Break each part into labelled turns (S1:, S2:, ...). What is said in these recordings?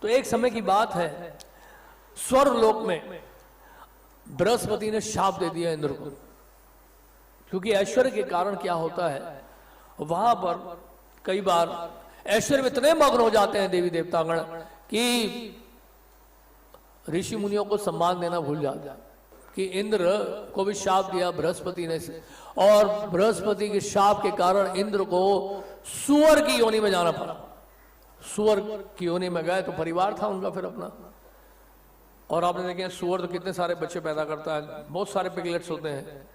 S1: तो एक समय की बात है, स्वर्ग लोक में बृहस्पति ने शाप दे दिया इंद्र को, क्योंकि ऐश्वर्य के कारण क्या होता है, वहां पर कई बार ऐश्वर्य में इतने मग्न हो जाते हैं देवी देवतागण कि ऋषि मुनियों को सम्मान देना भूल जाते हैं। कि इंद्र को भी शाप दिया बृहस्पति ने, और बृहस्पति के शाप के कारण इंद्र को सुअर की योनि में जाना पड़ा। सुअर की योनि में गए तो परिवार था उनका फिर अपना, और आपने देखे सुअर तो कितने सारे बच्चे पैदा करता है, बहुत सारे पिगलेट्स होते हैं,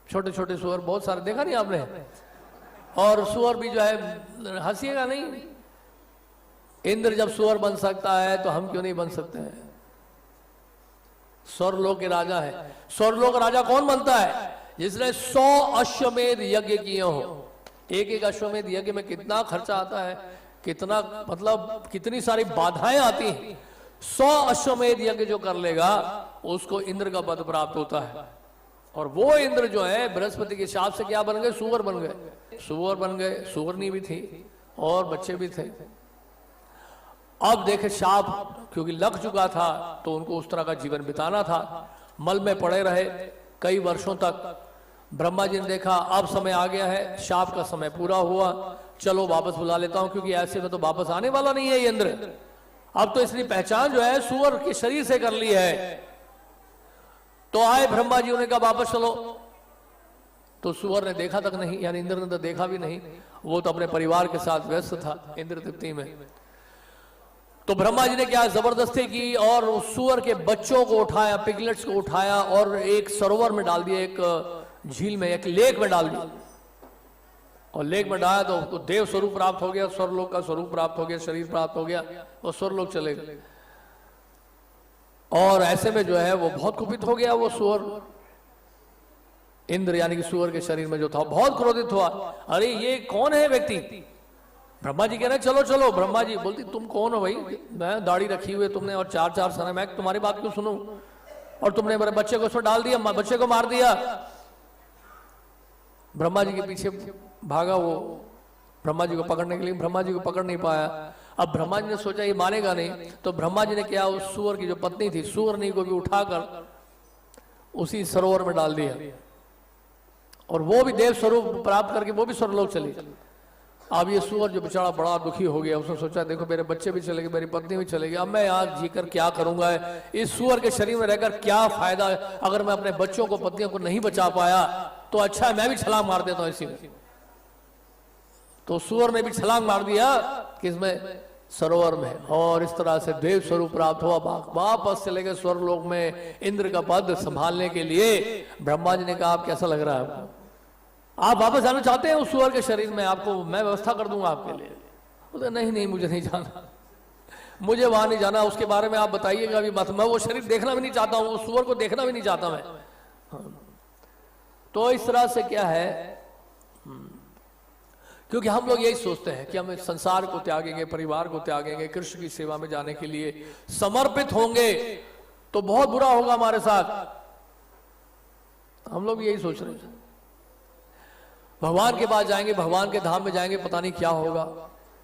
S1: छोटे छोटे सुअर बहुत सारे, देखा नहीं आपने? और सुअर भी जो है, हंसीएगा नहीं, इंद्र जब सुअर बन सकता है तो हम क्यों नहीं बन सकते हैं? स्वर्गलोक के राजा है। स्वर्गलोक राजा कौन बनता है? जिसने 100 अश्वमेध यज्ञ किए हो। एक एक अश्वमेध यज्ञ में कितना खर्चा आता है, कितना मतलब कितनी सारी बाधाएं आती हैं। 100 अश्वमेध यज्ञ जो कर लेगा उसको इंद्र का पद प्राप्त होता है। और वो इंद्र जो है बृहस्पति के शाप से क्या बन गए? सुअर बन गए। सुअर बन गए, सुअरनी भी थी और बच्चे भी थे। अब देखे शाप क्योंकि लग चुका था तो उनको उस तरह का जीवन बिताना था। मल में पड़े रहे कई वर्षों तक। ब्रह्मा जी ने देखा अब समय आ गया है, शाप का समय पूरा हुआ, चलो वापस बुला लेता हूं, क्योंकि ऐसे में तो वापस आने वाला नहीं है ये इंद्र। अब तो इसलिए पहचान जो है सुअर के शरीर से कर ली है। तो आए ब्रह्मा जी, उन्हें कहा वापस चलो। तो सुअर ने देखा तक नहीं, यानी इंद्र ने तो देखा भी नहीं, वो तो अपने परिवार के साथ व्यस्त था इंद्र तृप्ति में। तो ब्रह्मा जी ने क्या जबरदस्ती की और उस सुअर के बच्चों को उठाया, पिगलेट्स को उठाया और एक सरोवर में डाल दिया, एक झील में, एक लेक में डाल दिया। और लेक में डाला तो उसको देव स्वरूप प्राप्त हो गया, स्वर्गलोक का स्वरूप प्राप्त हो गया, शरीर प्राप्त हो गया, वो स्वर्गलोक चले गए। और ऐसे में जो है वो बहुत कुपित हो गया वो सुअर। इंद्र यानी कि सुअर के शरीर में जो था बहुत क्रोधित हुआ। अरे ये कौन है व्यक्ति? ब्रह्मा जी कह रहे चलो चलो। ब्रह्मा जी बोलती तुम कौन हो भाई? मैं दाढ़ी रखी हुई तुमने और 4 सर, मैं तुम्हारी बात क्यों सुनूं? और तुमने मेरे बच्चे को उसमें डाल दिया, बच्चे को मार दिया। ब्रह्मा जी के पीछे भागा वो ब्रह्मा जी को पकड़ने के लिए, ब्रह्मा जी को पकड़ नहीं पाया। अब ब्रह्मा जी ने सोचा ये मानेगा नहीं, तो ब्रह्मा जी ने क्या उस सुअर की जो पत्नी थी, सुअरनी को भी उठाकर उसी सरोवर में डाल दिया। और वो भी देव स्वरूप प्राप्त करके वो भी स्वर्गलोक चली। अब ये सुअर जो बेचारा बड़ा दुखी हो गया, उसने सोचा देखो मेरे बच्चे भी चले गए, मेरी पत्नी भी चले गई, अब मैं यहाँ जीकर क्या करूंगा? इस सुअर के शरीर में रहकर क्या फायदा? अगर मैं अपने बच्चों को, पत्नियों को नहीं बचा पाया तो अच्छा है मैं भी छलांग मार देता हूं इसी में। तो सुअर ने भी छलांग मार दिया किसमें? सरोवर में। और इस तरह से देव स्वरूप प्राप्त हुआ। वापस चले गए स्वर्गलोक में इंद्र का पद संभालने के लिए। ब्रह्मा जी ने कहा आप कैसा लग रहा है आपको? आप वापस जाना चाहते हैं उस सुअर के शरीर में? आपको मैं व्यवस्था कर दूंगा आपके लिए। बोले नहीं नहीं मुझे नहीं जाना, मुझे वहां नहीं जाना, उसके बारे में आप बताइएगा भी मत, मैं वो शरीर देखना भी नहीं चाहता हूं, उस सुअर को देखना भी नहीं चाहता मैं। तो इस तरह से क्या है, क्योंकि हम लोग यही सोचते हैं कि हम संसार को त्यागेंगे, परिवार को त्यागेंगे, कृष्ण की सेवा में जाने के लिए समर्पित होंगे तो बहुत बुरा होगा हमारे साथ। हम लोग यही सोच रहे हैं। भगवान के पास जाएंगे, भगवान के धाम में जाएंगे, पता नहीं क्या होगा।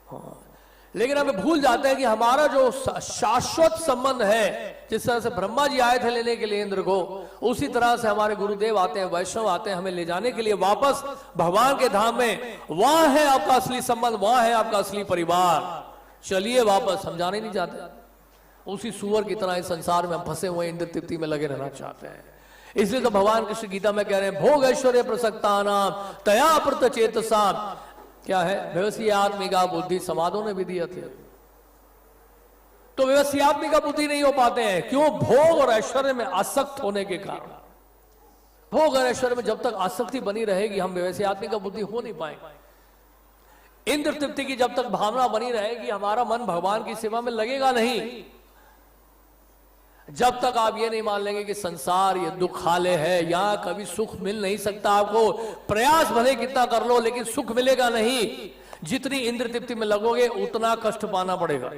S1: हाँ। लेकिन हमें भूल जाते हैं कि हमारा जो शाश्वत संबंध है, जिस तरह से ब्रह्मा जी आए थे लेने के लिए इंद्र को, उसी तरह से हमारे गुरुदेव आते हैं, वैष्णव आते हैं हमें ले जाने के लिए वापस भगवान के धाम में। वहां है आपका असली संबंध, वहां है आपका असली परिवार। चलिए वापस, हम जाने नहीं चाहते। उसी सुअर की तरह इस संसार में हम फंसे हुए इंद्र तृप्ति में लगे रहना चाहते हैं। इसलिए तो भगवान कृष्ण गीता में कह रहे हैं भोग ऐश्वर्य प्रसक्ता नाम तया प्रत चेतसा, क्या है? व्यवसायत्मिका बुद्धि समाधों ने भी दिया थे। तो व्यवसायत्मिका बुद्धि नहीं हो पाते हैं, क्यों? भोग और ऐश्वर्य में आसक्त होने के कारण। भोग और ऐश्वर्य में जब तक आसक्ति बनी रहेगी हम व्यवसायत्मिका बुद्धि हो नहीं पाएंगे। इंद्र तृप्ति की जब तक भावना बनी रहेगी हमारा मन भगवान की सेवा में लगेगा नहीं। जब तक आप ये नहीं मान लेंगे कि संसार ये दुखालय है, यहां कभी सुख मिल नहीं सकता आपको, प्रयास भले कितना कर लो लेकिन सुख मिलेगा नहीं। जितनी इंद्र तृप्ति में लगोगे उतना कष्ट पाना पड़ेगा।